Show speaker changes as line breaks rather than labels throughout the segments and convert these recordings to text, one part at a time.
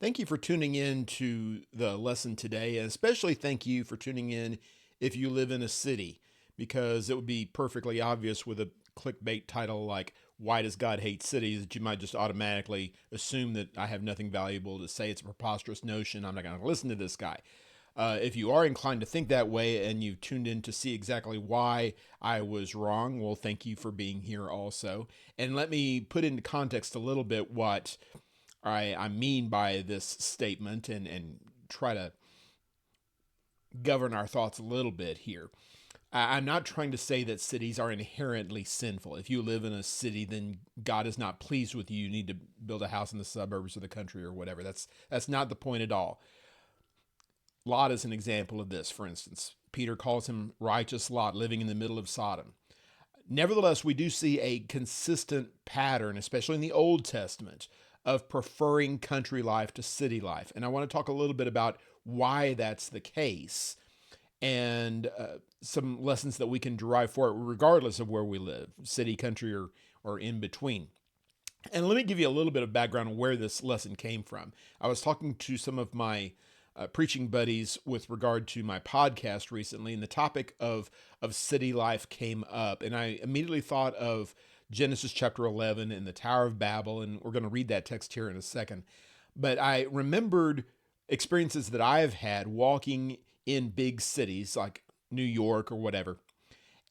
Thank you for tuning in to the lesson today, and especially thank you for tuning in if you live in a city, because it would be perfectly obvious with a clickbait title like "Why Does God Hate Cities?" that you might just automatically assume that I have nothing valuable to say. It's a preposterous notion. I'm not going to listen to this guy. If you are inclined to think that way and you've tuned in to see exactly why I was wrong, well, thank you for being here also. And let me put into context a little bit what I mean by this statement and try to govern our thoughts a little bit here. I'm not trying to say that cities are inherently sinful. If you live in a city, then God is not pleased with you. You need to build a house in the suburbs of the country or whatever. That's not the point at all. Lot is an example of this, for instance. Peter calls him righteous Lot, living in the middle of Sodom. Nevertheless, we do see a consistent pattern, especially in the Old Testament, of preferring country life to city life. And I want to talk a little bit about why that's the case and some lessons that we can derive for it, regardless of where we live, city, country, or in between. And let me give you a little bit of background on where this lesson came from. I was talking to some of my preaching buddies with regard to my podcast recently, and the topic of city life came up, and I immediately thought of Genesis chapter 11 and the Tower of Babel, and we're going to read that text here in a second. But I remembered experiences that I have had walking in big cities like New York or whatever,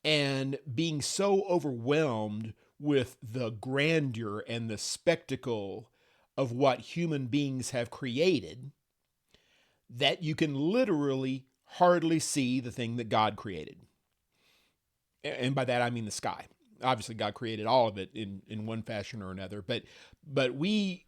and being so overwhelmed with the grandeur and the spectacle of what human beings have created that you can literally hardly see the thing that God created. And by that I mean the sky. Obviously, God created all of it in one fashion or another. But we,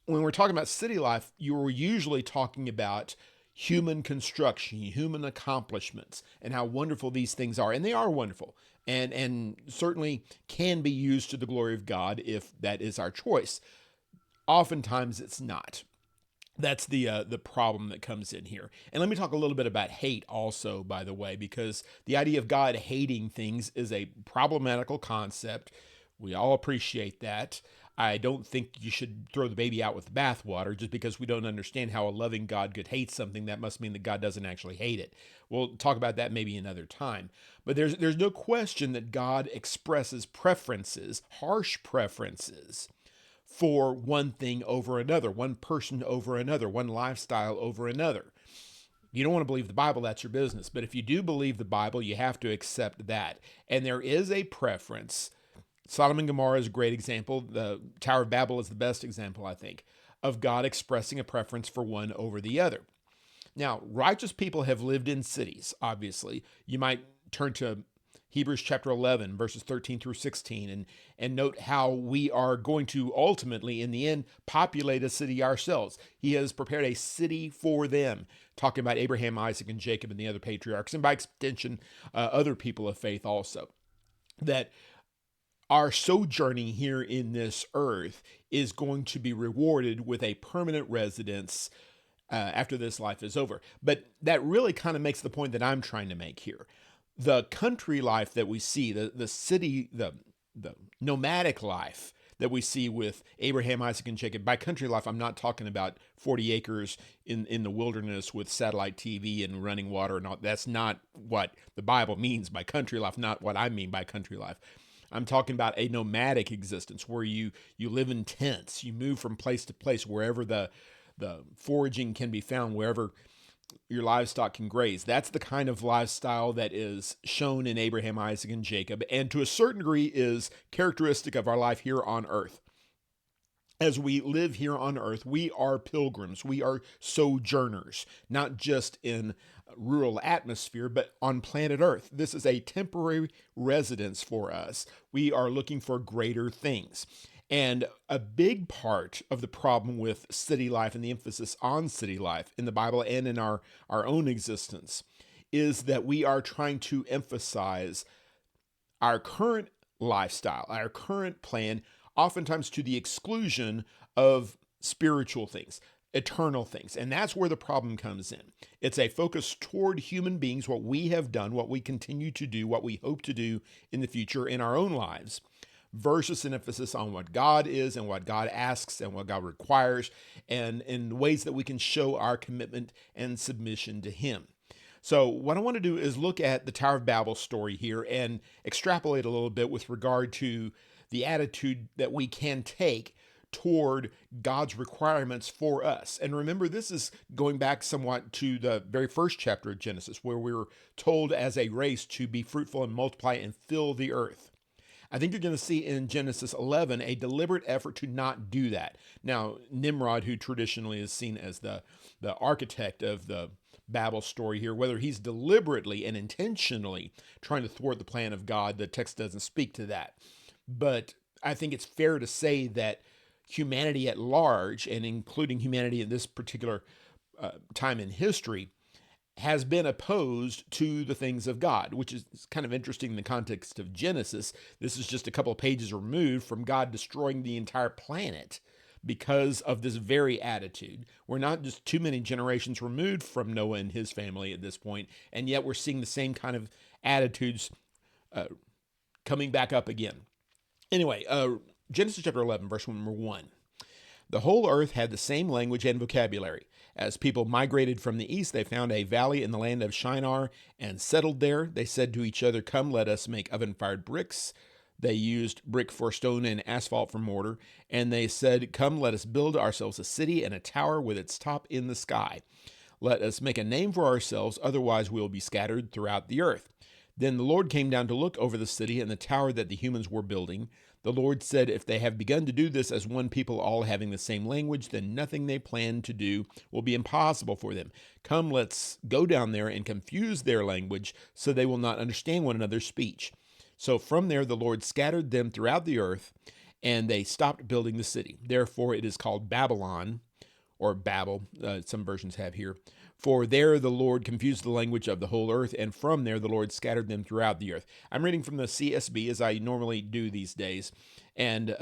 when we're talking about city life, you're usually talking about human construction, human accomplishments, and how wonderful these things are. And they are wonderful, and certainly can be used to the glory of God if that is our choice. Oftentimes, it's not. That's the problem that comes in here. And let me talk a little bit about hate also, by the way, because the idea of God hating things is a problematical concept. We all appreciate that. I don't think you should throw the baby out with the bathwater. Just because we don't understand how a loving God could hate something, that must mean that God doesn't actually hate it. We'll talk about that maybe another time. But there's no question that God expresses preferences, harsh preferences, for one thing over another, one person over another, one lifestyle over another. You don't want to believe the Bible, that's your business. But if you do believe the Bible, you have to accept that. And there is a preference. Sodom and Gomorrah is a great example. The Tower of Babel is the best example, I think, of God expressing a preference for one over the other. Now, righteous people have lived in cities, obviously. You might turn to Hebrews chapter 11, verses 13 through 16, and note how we are going to ultimately, in the end, populate a city ourselves. He has prepared a city for them, talking about Abraham, Isaac, and Jacob and the other patriarchs, and by extension, other people of faith also, that our sojourning here in this earth is going to be rewarded with a permanent residence after this life is over. But that really kind of makes the point that I'm trying to make here. The country life that we see, the city, the nomadic life that we see with Abraham, Isaac, and Jacob. By country life, I'm not talking about 40 acres in the wilderness with satellite TV and running water and all. That's not what the Bible means by country life, not what I mean by country life. I'm talking about a nomadic existence where you live in tents. You move from place to place wherever the foraging can be found, wherever your livestock can graze. That's the kind of lifestyle that is shown in Abraham, Isaac, and Jacob, and to a certain degree is characteristic of our life here on earth. As we live here on earth, we are pilgrims. We are sojourners, not just in rural atmosphere, but on planet Earth. This is a temporary residence for us. We are looking for greater things. And a big part of the problem with city life and the emphasis on city life in the Bible and in our own existence is that we are trying to emphasize our current lifestyle, our current plan, oftentimes to the exclusion of spiritual things, eternal things. And that's where the problem comes in. It's a focus toward human beings, what we have done, what we continue to do, what we hope to do in the future in our own lives, versus an emphasis on what God is and what God asks and what God requires, and in ways that we can show our commitment and submission to Him. So, what I want to do is look at the Tower of Babel story here and extrapolate a little bit with regard to the attitude that we can take toward God's requirements for us. And remember, this is going back somewhat to the very first chapter of Genesis, where we were told as a race to be fruitful and multiply and fill the earth. I think you're going to see in Genesis 11 a deliberate effort to not do that. Now, Nimrod, who traditionally is seen as the architect of the Babel story here, whether he's deliberately and intentionally trying to thwart the plan of God, the text doesn't speak to that. But I think it's fair to say that humanity at large, and including humanity in this particular time in history, has been opposed to the things of God, which is kind of interesting in the context of Genesis. This is just a couple of pages removed from God destroying the entire planet because of this very attitude. We're not just too many generations removed from Noah and his family at this point, and yet we're seeing the same kind of attitudes coming back up again. Anyway, Genesis chapter 11, verse number 1. The whole earth had the same language and vocabulary. As people migrated from the east, they found a valley in the land of Shinar and settled there. They said to each other, "Come, let us make oven-fired bricks." They used brick for stone and asphalt for mortar. And they said, "Come, let us build ourselves a city and a tower with its top in the sky. Let us make a name for ourselves, otherwise we will be scattered throughout the earth." Then the Lord came down to look over the city and the tower that the humans were building. The Lord said, "If they have begun to do this as one people, all having the same language, then nothing they plan to do will be impossible for them. Come, let's go down there and confuse their language so they will not understand one another's speech." So from there, the Lord scattered them throughout the earth, and they stopped building the city. Therefore, it is called Babylon, or Babel, some versions have here. For there the Lord confused the language of the whole earth, and from there the Lord scattered them throughout the earth. I'm reading from the CSB, as I normally do these days, and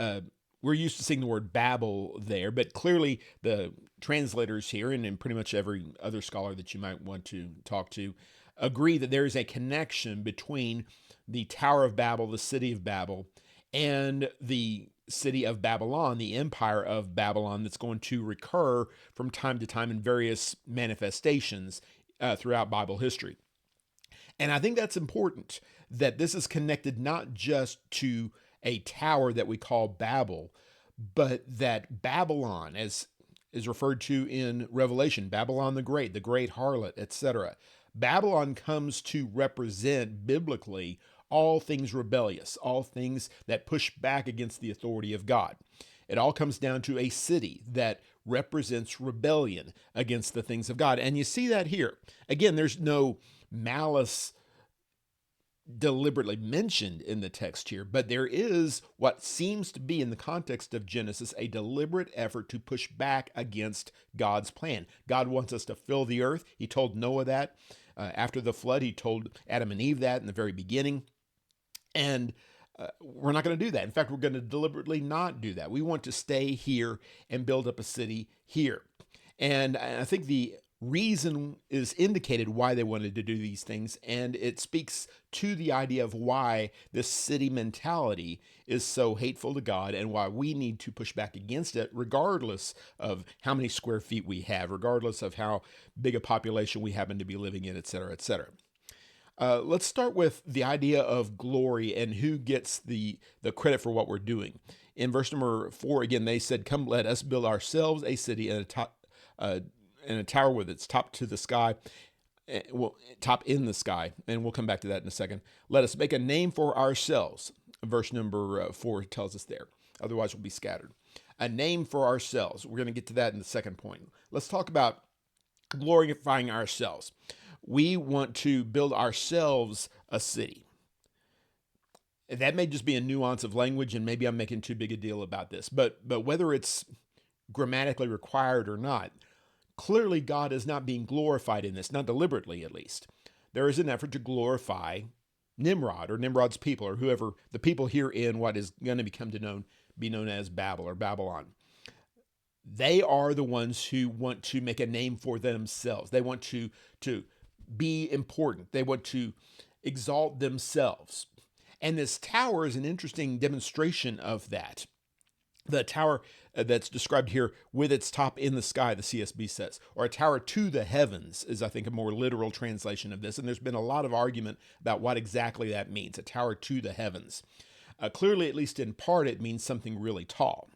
we're used to seeing the word Babel there, but clearly the translators here, and pretty much every other scholar that you might want to talk to, agree that there is a connection between the Tower of Babel, the city of Babel, and the city of Babylon, the empire of Babylon, that's going to recur from time to time in various manifestations throughout Bible history. And I think that's important, that this is connected not just to a tower that we call Babel, but that Babylon, as is referred to in Revelation, Babylon the great harlot, etc. Babylon comes to represent biblically all things rebellious, all things that push back against the authority of God. It all comes down to a city that represents rebellion against the things of God. And you see that here. Again, there's no malice deliberately mentioned in the text here, but there is what seems to be, in the context of Genesis, a deliberate effort to push back against God's plan. God wants us to fill the earth. He told Noah that. After the flood, he told Adam and Eve that in the very beginning. And we're not going to do that. In fact, we're going to deliberately not do that. We want to stay here and build up a city here. And I think the reason is indicated why they wanted to do these things, and it speaks to the idea of why this city mentality is so hateful to God and why we need to push back against it, regardless of how many square feet we have, regardless of how big a population we happen to be living in, et cetera, et cetera. Let's start with the idea of glory and who gets the credit for what we're doing. In verse number 4, again, they said, "Come, let us build ourselves a city and a tower with its top to the sky, top in the sky." And we'll come back to that in a second. "Let us make a name for ourselves." Verse number 4 tells us there. "Otherwise, we'll be scattered." A name for ourselves. We're going to get to that in the second point. Let's talk about glorifying ourselves. We want to build ourselves a city. That may just be a nuance of language, and maybe I'm making too big a deal about this, but whether it's grammatically required or not, clearly God is not being glorified in this, not deliberately at least. There is an effort to glorify Nimrod or Nimrod's people, or whoever, the people here in what is going to be known as Babel or Babylon. They are the ones who want to make a name for themselves. They want to be important. They want to exalt themselves. And this tower is an interesting demonstration of that. The tower that's described here with its top in the sky, the CSB says, or a tower to the heavens is, I think, a more literal translation of this. And there's been a lot of argument about what exactly that means, a tower to the heavens. Clearly, at least in part, it means something really tall.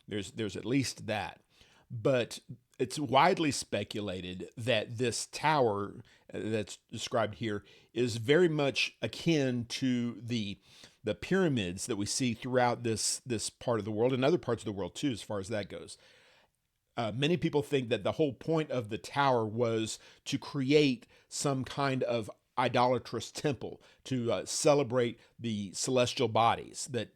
There's at least that. But it's widely speculated that this tower that's described here is very much akin to the pyramids that we see throughout this part of the world and other parts of the world too, as far as that goes. Many people think that the whole point of the tower was to create some kind of idolatrous temple to celebrate the celestial bodies. That,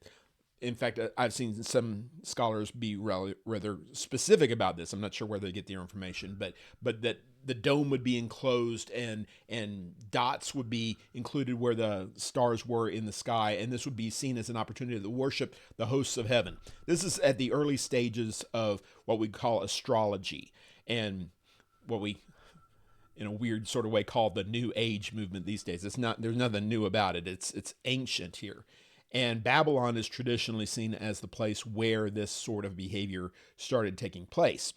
in fact, I've seen some scholars be rather specific about this. I'm not sure where they get their information, but that the dome would be enclosed and dots would be included where the stars were in the sky, and this would be seen as an opportunity to worship the hosts of heaven. This is at the early stages of what we call astrology, and what we, in a weird sort of way, call the New Age movement these days. There's nothing new about it. It's ancient here. And Babylon is traditionally seen as the place where this sort of behavior started taking place.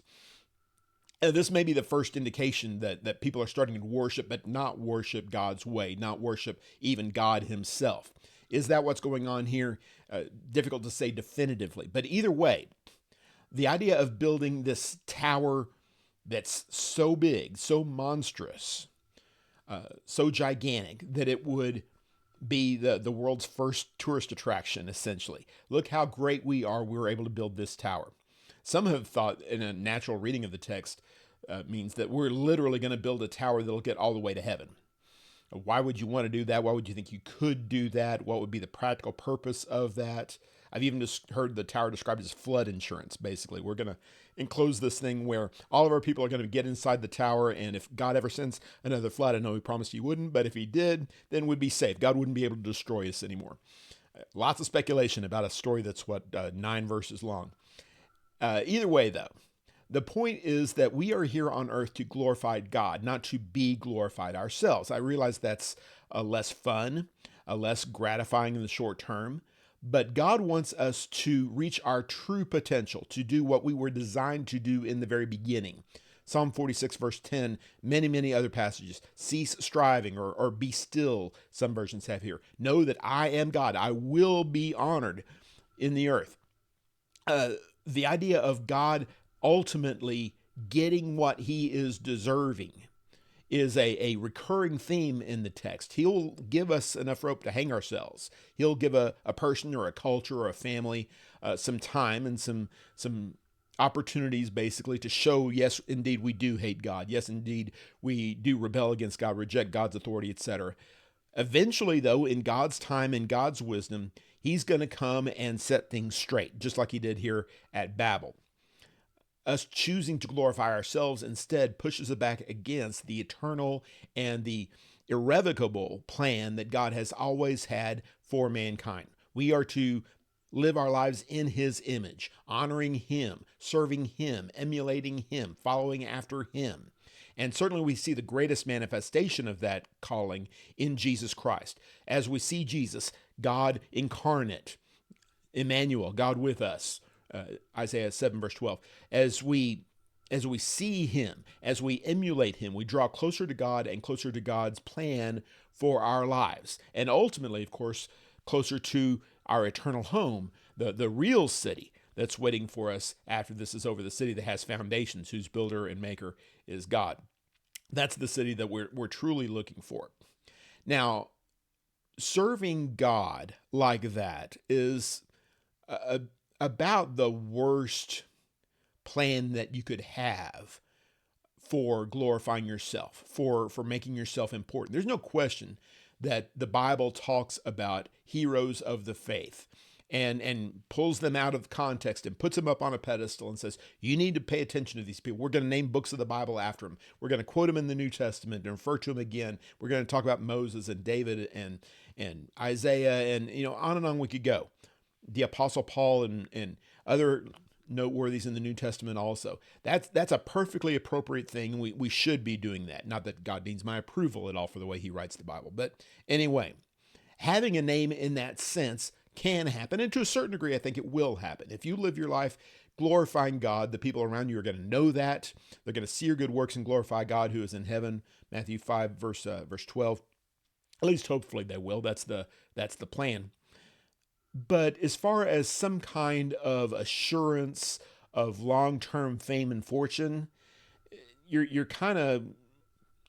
And this may be the first indication that people are starting to worship, but not worship God's way, not worship even God himself. Is that what's going on here? Difficult to say definitively. But either way, the idea of building this tower that's so big, so monstrous, so gigantic, that it would be the world's first tourist attraction, essentially. Look how great we are. We were able to build this tower. Some have thought, in a natural reading of the text, means that we're literally going to build a tower that'll get all the way to heaven. Why would you want to do that? Why would you think you could do that? What would be the practical purpose of that? I've even just heard the tower described as flood insurance, basically. We're going to enclose this thing where all of our people are going to get inside the tower, and if God ever sends another flood, I know he promised he wouldn't, but if he did, then we'd be safe. God wouldn't be able to destroy us anymore. Lots of speculation about a story that's, 9 verses long. Either way, though, the point is that we are here on earth to glorify God, not to be glorified ourselves. I realize that's less fun, less gratifying in the short term, but God wants us to reach our true potential, to do what we were designed to do in the very beginning. Psalm 46, verse 10, many other passages. Cease striving, or be still, some versions have here. Know that I am God. I will be honored in the earth. The idea of God ultimately getting what he is deserving is a recurring theme in the text. He'll give us enough rope to hang ourselves. He'll give a person or a culture or a family some time and some opportunities, basically, to show, yes, indeed, we do hate God. Yes, indeed, we do rebel against God, reject God's authority, etc. Eventually, though, in God's time and God's wisdom, he's going to come and set things straight, just like he did here at Babel. Us choosing to glorify ourselves instead pushes us back against the eternal and the irrevocable plan that God has always had for mankind. We are to live our lives in his image, honoring him, serving him, emulating him, following after him. And certainly we see the greatest manifestation of that calling in Jesus Christ. As we see Jesus, God incarnate, Emmanuel, God with us, Isaiah 7, verse 12. As we see him, as we emulate him, we draw closer to God and closer to God's plan for our lives. And ultimately, of course, closer to our eternal home, the real city that's waiting for us after this is over, the city that has foundations, whose builder and maker is God. That's the city that we're truly looking for. Now, serving God like that is about the worst plan that you could have for glorifying yourself, for making yourself important. There's no question that the Bible talks about heroes of the faith and pulls them out of context and puts them up on a pedestal and says, you need to pay attention to these people. We're going to name books of the Bible after them. We're going to quote them in the New Testament and refer to them again. We're going to talk about Moses and David and Isaiah and on we could go. The Apostle Paul and other noteworthies in the New Testament also. That's a perfectly appropriate thing. We should be doing that. Not that God needs my approval at all for the way he writes the Bible. But anyway, having a name in that sense can happen. And to a certain degree, I think it will happen. If you live your life glorifying God, the people around you are going to know that. They're going to see your good works and glorify God who is in heaven. Matthew 5, verse 12. At least hopefully they will. That's the plan. But as far as some kind of assurance of long-term fame and fortune, you're kind of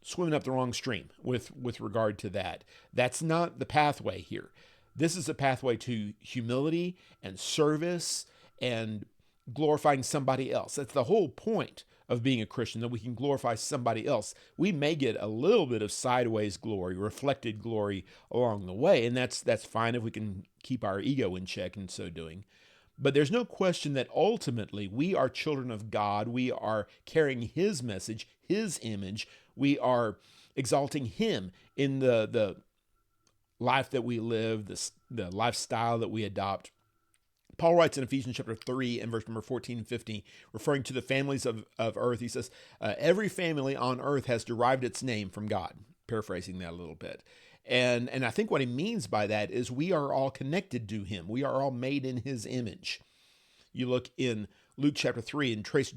swimming up the wrong stream with regard to that. That's not the pathway here. This is a pathway to humility and service and glorifying somebody else. That's the whole point of being a Christian, that we can glorify somebody else. We may get a little bit of sideways glory, reflected glory along the way, and that's fine if we can keep our ego in check in so doing. But there's no question that ultimately we are children of God. We are carrying his message, his image. We are exalting him in the life that we live, the lifestyle that we adopt. Paul writes in Ephesians chapter 3 and verse number 14 and 15, referring to the families of earth, he says, every family on earth has derived its name from God. Paraphrasing that a little bit. And I think what he means by that is we are all connected to him. We are all made in his image. You look in Luke chapter 3 and trace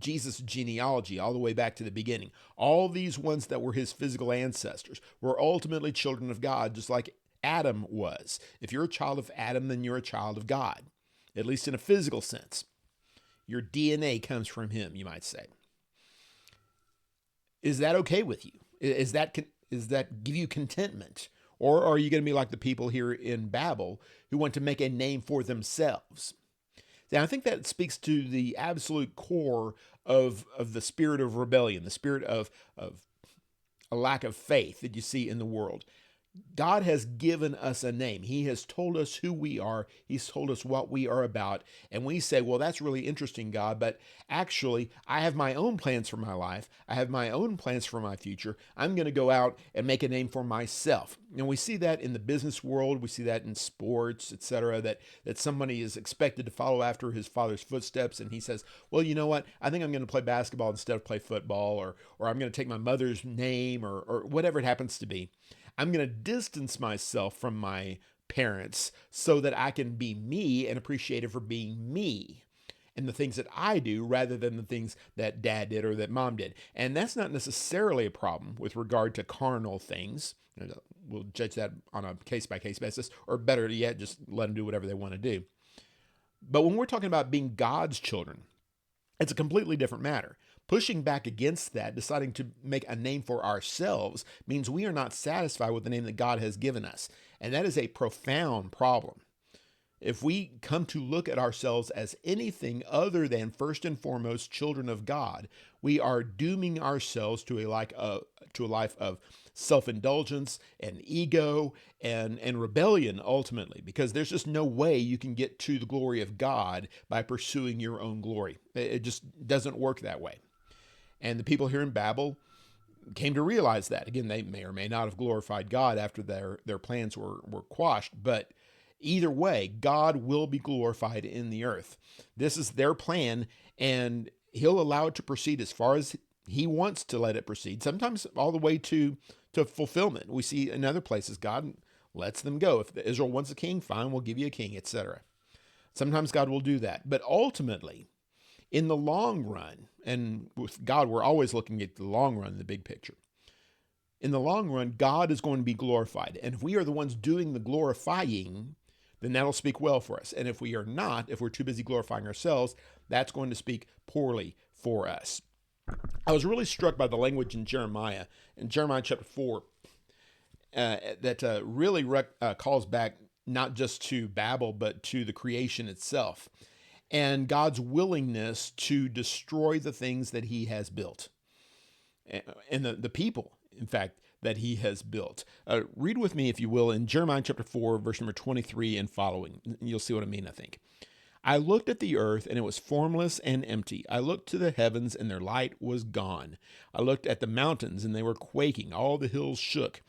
Jesus' genealogy all the way back to the beginning. All these ones that were his physical ancestors were ultimately children of God, just like Adam was. If you're a child of Adam, then you're a child of God, at least in a physical sense. Your DNA comes from him, you might say. Is that okay with you? Is that give you contentment? Or are you going to be like the people here in Babel who want to make a name for themselves? Now, I think that speaks to the absolute core of the spirit of rebellion, the spirit of a lack of faith that you see in the world. God has given us a name. He has told us who we are. He's told us what we are about. And we say, well, that's really interesting, God, but actually, I have my own plans for my life. I have my own plans for my future. I'm going to go out and make a name for myself. And we see that in the business world. We see that in sports, etc., that somebody is expected to follow after his father's footsteps. And he says, well, you know what? I think I'm going to play basketball instead of play football, or I'm going to take my mother's name, or whatever it happens to be. I'm going to distance myself from my parents so that I can be me and appreciated for being me and the things that I do rather than the things that dad did or that mom did. And that's not necessarily a problem with regard to carnal things. We'll judge that on a case-by-case basis, or better yet, just let them do whatever they want to do. But when we're talking about being God's children, it's a completely different matter. Pushing back against that, deciding to make a name for ourselves, means we are not satisfied with the name that God has given us. And that is a profound problem. If we come to look at ourselves as anything other than first and foremost children of God, we are dooming ourselves to a life of self-indulgence and ego and rebellion ultimately, because there's just no way you can get to the glory of God by pursuing your own glory. It just doesn't work that way. And the people here in Babel came to realize that. Again, they may or may not have glorified God after their plans were quashed, but either way, God will be glorified in the earth. This is their plan, and he'll allow it to proceed as far as he wants to let it proceed, sometimes all the way to fulfillment. We see in other places, God lets them go. If Israel wants a king, fine, we'll give you a king, etc. Sometimes God will do that. But ultimately, in the long run, and with God, we're always looking at the long run, the big picture. In the long run, God is going to be glorified. And if we are the ones doing the glorifying, then that'll speak well for us. And if we are not, if we're too busy glorifying ourselves, that's going to speak poorly for us. I was really struck by the language in Jeremiah chapter 4, that really calls back not just to Babel, but to the creation itself, and God's willingness to destroy the things that he has built, and the people, in fact, that he has built. Read with me, if you will, in Jeremiah chapter 4, verse number 23 and following. You'll see what I mean, I think. I looked at the earth, and it was formless and empty. I looked to the heavens, and their light was gone. I looked at the mountains, and they were quaking. All the hills shook.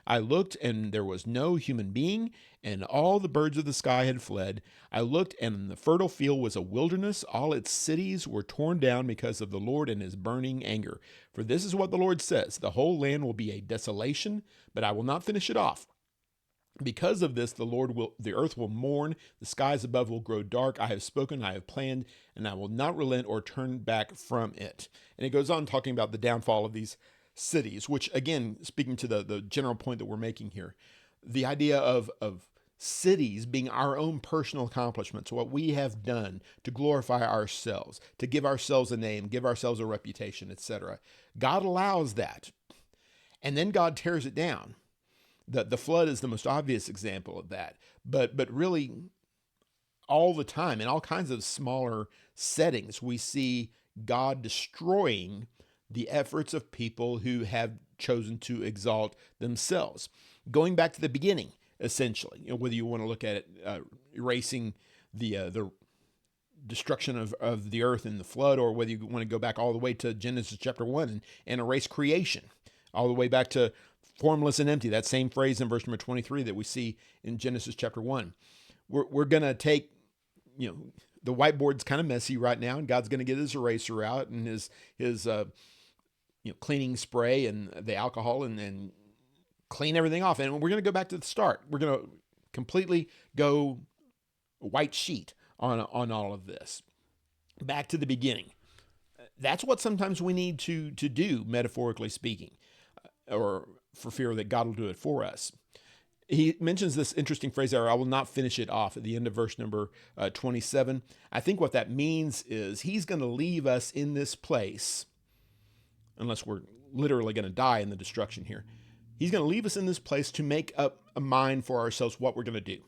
I looked, and there was no human being, and all the birds of the sky had fled. I looked, and the fertile field was a wilderness. All its cities were torn down because of the Lord and his burning anger. For this is what the Lord says, the whole land will be a desolation, but I will not finish it off. Because of this, the earth will mourn, the skies above will grow dark. I have spoken, I have planned, and I will not relent or turn back from it. And it goes on talking about the downfall of these cities, which again, speaking to the general point that we're making here, the idea of cities being our own personal accomplishments, what we have done to glorify ourselves, to give ourselves a name, give ourselves a reputation, etc. God allows that. And then God tears it down. The flood is the most obvious example of that. But really, all the time, in all kinds of smaller settings, we see God destroying the efforts of people who have chosen to exalt themselves. Going back to the beginning, essentially, whether you want to look at it, erasing the destruction of the earth in the flood, or whether you want to go back all the way to Genesis chapter 1 and erase creation, all the way back to formless and empty, that same phrase in verse number 23 that we see in Genesis chapter 1. We're going to take, the whiteboard's kind of messy right now, and God's going to get his eraser out and his cleaning spray and the alcohol and clean everything off. And we're going to go back to the start. We're going to completely go white sheet on all of this. Back to the beginning. That's what sometimes we need to do, metaphorically speaking, or for fear that God will do it for us. He mentions this interesting phrase there, I will not finish it off, at the end of verse number 27. I think what that means is he's going to leave us in this place, unless we're literally going to die in the destruction here. He's going to leave us in this place to make up a mind for ourselves what we're going to do.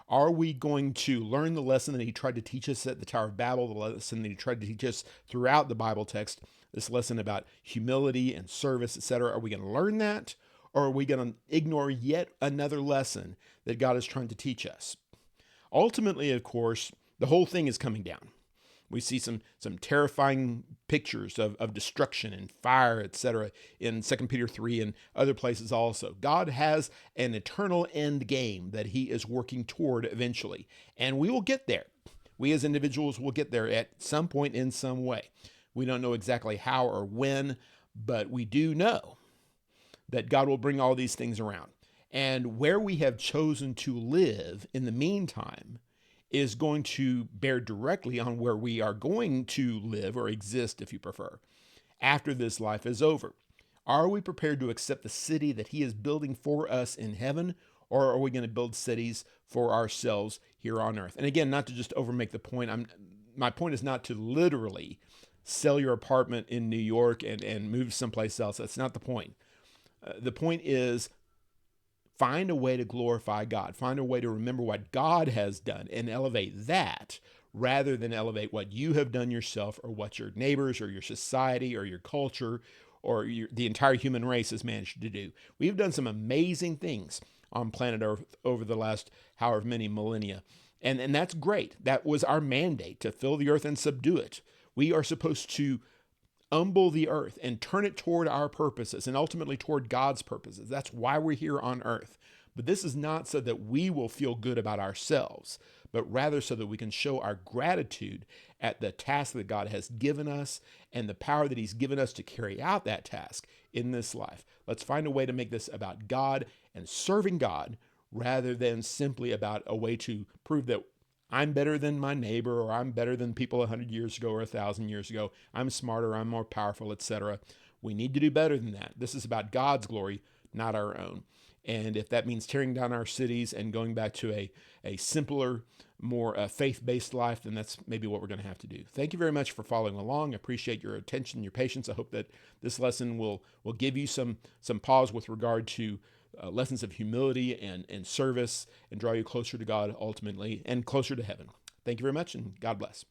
Are we going to learn the lesson that he tried to teach us at the Tower of Babel, the lesson that he tried to teach us throughout the Bible text, this lesson about humility and service, etc.? Are we going to learn that? Or are we going to ignore yet another lesson that God is trying to teach us? Ultimately, of course, the whole thing is coming down. We see some terrifying pictures of destruction and fire, etc., in 2 Peter 3 and other places also. God has an eternal end game that he is working toward eventually, and we will get there. We as individuals will get there at some point in some way. We don't know exactly how or when, but we do know that God will bring all these things around. And where we have chosen to live in the meantime is going to bear directly on where we are going to live, or exist if you prefer, after this life is over. Are we prepared to accept the city that he is building for us in heaven, or are we going to build cities for ourselves here on earth? And again, not to just overmake the point, my point is not to literally sell your apartment in New York and move someplace else. That's not the point. The point is, find a way to glorify God. Find a way to remember what God has done and elevate that, rather than elevate what you have done yourself, or what your neighbors or your society or your culture or the entire human race has managed to do. We've done some amazing things on planet Earth over the last however many millennia. And that's great. That was our mandate, to fill the earth and subdue it. We are supposed to humble the earth and turn it toward our purposes, and ultimately toward God's purposes. That's why we're here on earth. But this is not so that we will feel good about ourselves, but rather so that we can show our gratitude at the task that God has given us and the power that he's given us to carry out that task in this life. Let's find a way to make this about God and serving God, rather than simply about a way to prove that I'm better than my neighbor, or I'm better than people 100 years ago or 1,000 years ago. I'm smarter, I'm more powerful, etc. We need to do better than that. This is about God's glory, not our own. And if that means tearing down our cities and going back to a simpler, more faith-based life, then that's maybe what we're going to have to do. Thank you very much for following along. I appreciate your attention, your patience. I hope that this lesson will give you some pause with regard to lessons of humility and service, and draw you closer to God ultimately, and closer to heaven. Thank you very much, and God bless.